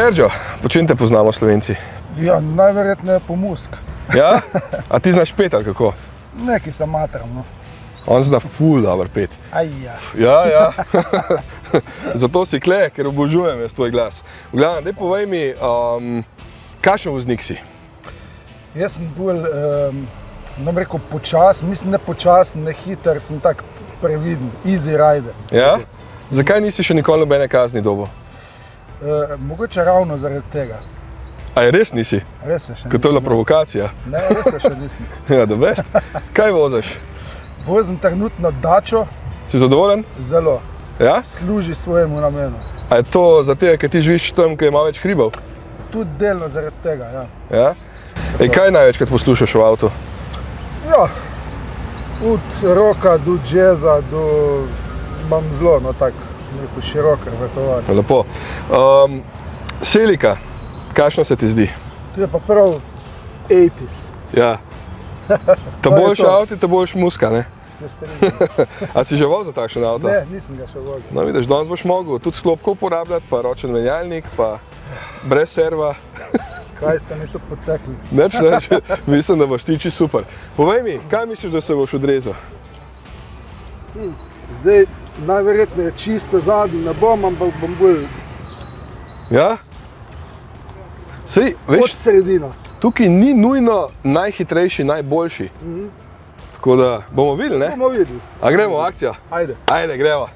Sergio, po čem te poznamo Slovenci? Ja, najverjetneje po musk. Ja? A ti znaš pet ali kako? Neki sem materam, no. On zna ful dobro pet. Ajja. Ja. Zato si kle, ker obožujem jaz tvoj glas. V glavnem, daj povej mi, kakšen voznik si? Jaz sem bolj, ne bom rekel počasen, nisem ne počasen, ne hiter, sem tak previden, easy rider. Ja? Zakaj nisi še nikoli nobene kazni dobil? Mogoče ravno zaradi tega. A je res nisi? Res je še nisem. Ko to je bila provokacija? Ne, res je še nisem. Ja, da veš. Kaj voziš? Vozim trenutno Dačo. Si zadovoljen? Zelo. Ja? Služi svojemu namenu. A je to za tega, ker ti živiš tam, ker ima več hribov? Tudi delno zaradi tega, ja. Ja? Ej, kaj največkrat poslušaš v avtu? Ja, od rocka do džeza, imam zelo, no tak, neko širok repertoar. Lepo. Selika, kakšno se ti zdi? To je pa prav 80s. Ja. Ta boljši avti, ta boljši muska, ne? Se strinjam. A si že vozil takšen avto? Ne, nisem ga še vozil. No, vidiš, danes boš mogel tudi sklopko uporabljati, pa ročen menjalnik, pa brez serva. Kaj ste mi to potekli? Neč, mislim, da boš ti čisto super. Povej mi, kaj misliš, da se boš odrezal? Zdaj, najverjetneje čiste zadnje ne bom, ampak bom bolj Ja? Sej, pod veš, sredino. tukaj ni nujno najhitrejši, najboljši. Tako da bomo videli, ne? Bomo videli. A gremo v akcijo? Ajde. Ajde, gremo.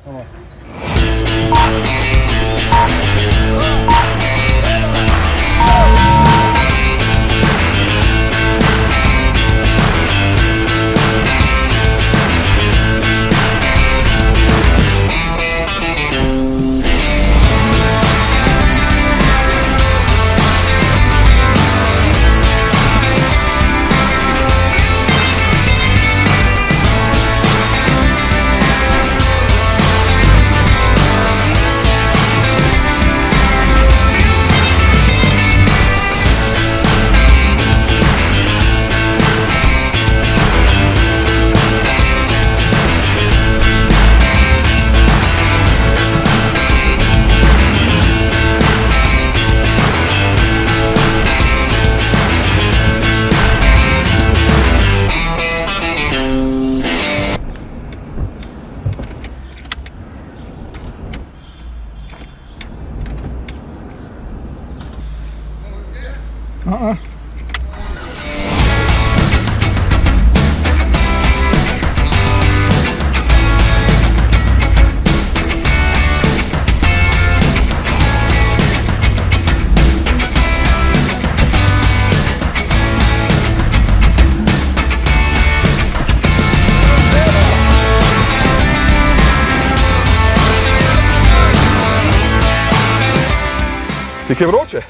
Ti je vroče?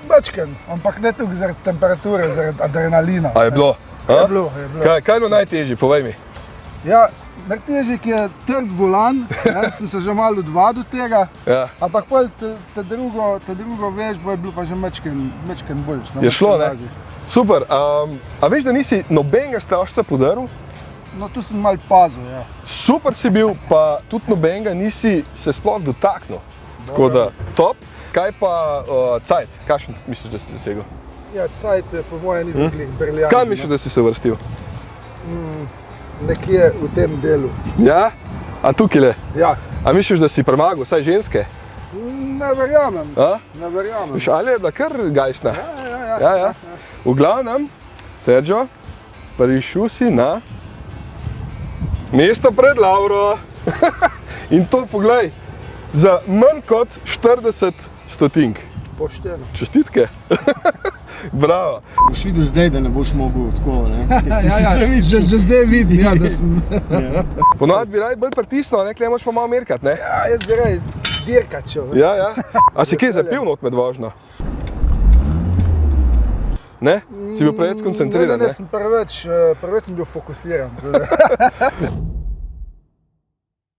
Bečken, ampak ne tukaj zaradi temperature, zaradi adrenalina. A je bilo? Je bilo. Kaj je bilo najtežje, povej mi? Ja, najtežje je trd volan, sem se že malo odvadil tega, Ja. ampak pol te drugo vežbo je bilo pa že mečken boljš. Je šlo, ne? Super. A veš, da nisi nobenega stražca podaril? No, tu sem malo pazil, ja. Super si bil, pa tudi nobenega nisi se sploh dotaknil. Tako da, top. Kaj pa cajt? Kakšen misliš, da si dosegel? Ja, cajt po moje ni bil briljantno. Kaj misliš, da si se vrstil? Nekje v tem delu. Ja? A tukaj le? Ja. A misliš, da si premagal vsaj ženske? Ne verjamem. A? Ne verjamem. Ali je bila kar gajsna? Ja. V glavnem, Sergio, prišel si na mesto pred Lauro. In to poglej, za manj kot 40 stotink. Pošteno. Čestitke. Bravo. Boš videl zdaj, da ne boš mogel tako, ne? Že zdaj vidim, ja, da sem... Ponovadi bi rad bolj pritisnil, ne moš pa malo merkat, ne? Ja, jaz bi rad dirkat šel. Ja. A si kaj zapil not med vožnjo? Ne? Si bil preveč skoncentriran, ne? Ne, sem preveč sem bil fokusiran.